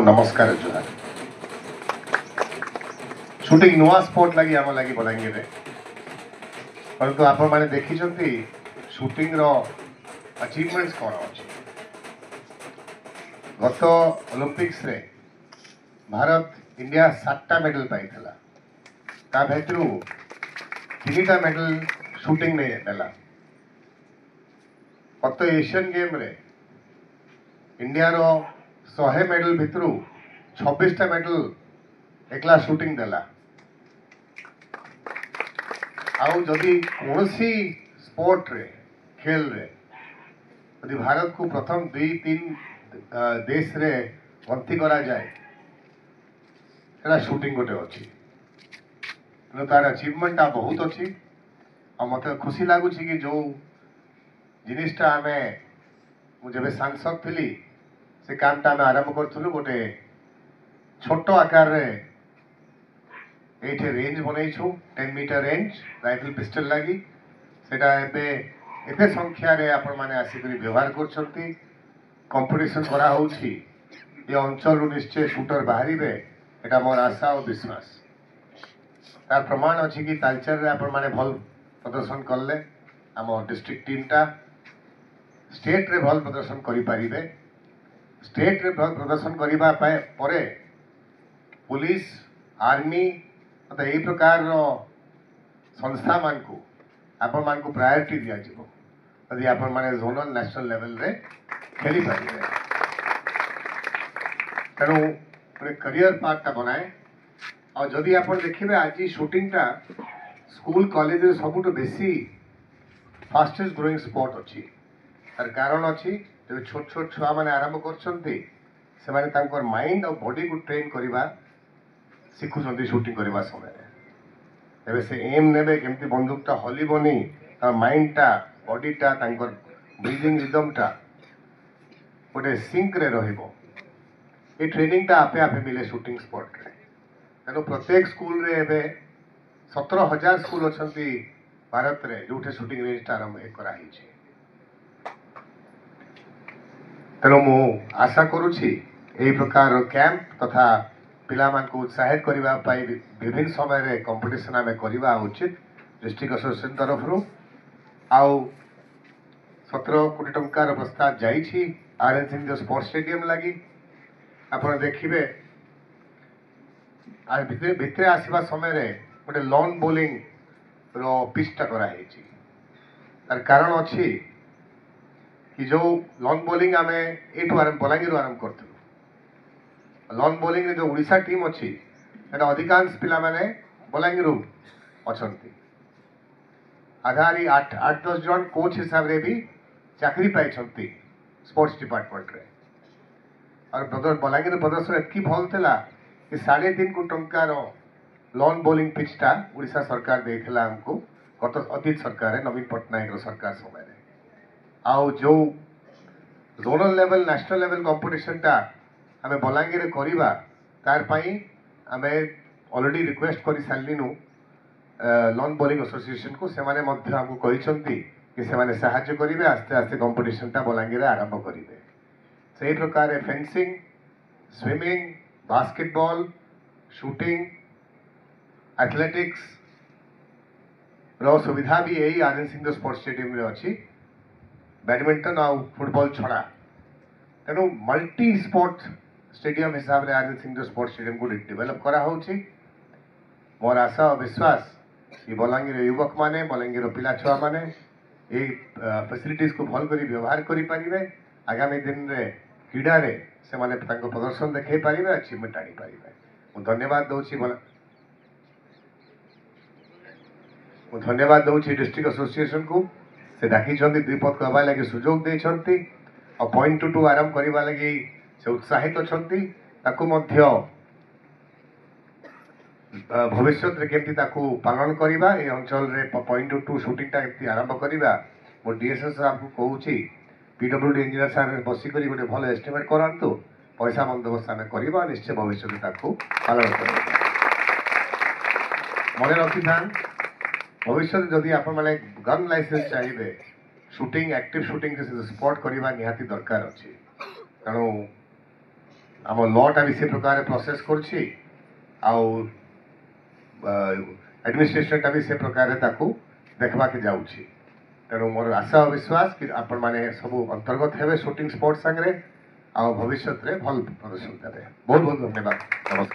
नमस्कार जुहार शूटिंग नुआ स्पोर्ट लगी आम लगी बलांगीर रे परंतु आपण माने देखी शूटिंग रो अचीवमेंट्स कौन अच्छे गत ओलंपिक्स रे भारत इंडिया 7टा मेडल पाई ता भीतर 3टा मेडल शूटिंग ने देला गत एशियन गेम रे इंडिया रो 100 मेडल भितर 26टा मेडल एकला शूटिंग देला आउ जदि कौनसी स्पोर्ट रे खेल रे यदि भारत को प्रथम 2-3 देश रे गंती करा जाए सेटा शूटिंग गोटे अच्छी तेणु तार अचिवमेंट बहुत अच्छी और मत खुशी लगुच कि जो जिनिसटा आम मुझे सांसद थी से कामटा आम आरंभ करूँ गोटे छोट आकार रे ये रेंज बनईछु 10 मीटर रेंज राइफल पिस्टल लगी सेटा एबे संख्या रे आपण माने आसिक व्यवहार करछंती कंपटीशन करा होउछि ये अंचल निश्चय शूटर बाहरिबे एटा मोर आशा और विश्वास तार प्रमाण अछि कि तालचर रे आपण माने भल प्रदर्शन करले आम डिस्ट्रिक्ट टीमटा स्टेट रे भल प्रदर्शन करि पारिबे स्टेट रे भल प्रदर्शन करिबा परे पुलिस आर्मी मतलब यही प्रकार संस्था मान को आपण मान को प्रायोरिटी दिया जिवो यदि आपण माने जोनल नेशनल लेवल रे खेली पारिबे तेणु गोटे करियर पार्टा बनाए और जदि आपण देखिबे आज शूटिंगटा स्कूल कॉलेज रे सबुठ बेसी फास्टेस्ट ग्रोइंग स्पोर्ट अच्छी तार कारण अच्छी जो छोट छोट छुआ मैंने आरंभ कर माइंड और बॉडी को ट्रेन करवा शिखुं शूटिंग करने समय एवं से एम ने केमती बंदूकटा हलबनी माइंडटा बॉडीटा ब्रीदिंग रिदमटा गोटे सिंक रे रहिबो ये ट्रेनिंगटा आपे आपे मिले शूटिंग स्पोर्ट रे तेणु प्रत्येक स्कूल रे एबे 17,000 स्कूल अच्छी भारत रे जो शूटिंग रेंज आरंभ कराई तेणु मु आशा करुछि एही प्रकार कैंप तथा पिला मान को उत्साहित करने विभिन्न समय रे कंपटीशन आम करवा उचित डिस्ट्रिक्ट एसोसिएशन तरफ आउ 17 कोटी टंकार प्रस्ताव जाइछि आरएन सिंह स्पोर्ट्स स्टेडियम लगी आपण देखिबे आज भितर आसवा समय रे गोटे लॉन बोलिंग रो पिचटा कराई तार कारण अच्छी कि जो लॉन बोलिंग आम एठू आरंभ बलांगीर आरंभ करूँ लॉन बोलिंग जो उड़ीसा टीम अच्छी अधिकांश पिला माने बलांगीर अच्छा आधारी 8-10 जन कोच हिसाब रे भी चाकरी पाई स्पोर्ट्स डिपार्टमेंट रे और बलांगीर प्रदर्शन एतकी भल थिला कि 3.5 कोटी टंकार लॉन बोलिंग पिचटा उड़ीसा सरकार देथिला हमको गत अतीत सरकार नवीन पट्टनायक सरकार समय रे आउ जो zonal level national level competition टा आम बलांगीर करवा तार पाई आम ऑलरेडी रिक्वेस्ट कर सारिलु लॉन बोलिंग एसोसिएशन को से माने मध्य हमको कहते कि से माने सहायता करेंगे आस्ते आस्ते कंपटीशन टा बलांगीर आरंभ करेंगे से प्रकार fencing swimming basketball shooting athletics रो सुविधा भी यही आरएन सिंह स्पोर्ट्स स्टेडियम रे अच्छी बैडमिंटन और फुटबॉल छड़ा तेणु मल्टी स्पोर्ट स्टेडियम हिसाब से आरएन सिंह स्पोर्ट्स स्टेडियम को डेभलप करा मोर आशा और विश्वास कि बलांगीर युवक माने बलांगीर पिला छुआ माने ये फैसिलिटीज को भल कर व्यवहार करें आगामी दिन रे क्रीड़ा रे से माने प्रदर्शन देखा पारे अचिवमेंट आनी पारे धन्यवाद दूसरी डिस्ट्रिक्ट एसोसिएशन को से डाकी 2 पद कहवा लगे सुजोग देछंती और पॉइंट टू आरंभ करवा लगी से उत्साहित अच्छी भविष्य केमती पालन करवा ये अंचल रे पॉइंट टू शूटिंगटा केमती आरंभ करवा मो डीएसएस साहब को कहूँ पीडब्ल्यूडी इंजीनियर साहब बसिक गोटे भल एस्टिमेट करातु पैसा बंदोबस्त आम करवा निश्चय भविष्य पालन कर मन रखी था भविष्य जदि आप गन लाइसेंस चाहिए शूटिंग एक्टिव शूटिंग स्पॉट करवा निहाती दरकार अच्छी तेणु आम लटा भी से प्रकार प्रोसेस करुच्ची एडमिनिस्ट्रेशन भी से प्रकार देखवा के जाऊँगी तेणु मोर आशा और विश्वास कि आपण मैंने सब अंतर्गत हे शूटिंग स्पोर्ट्स सांगे आ भविष्य में भल प्रदर्शन देते बहुत बहुत धन्यवाद नमस्कार।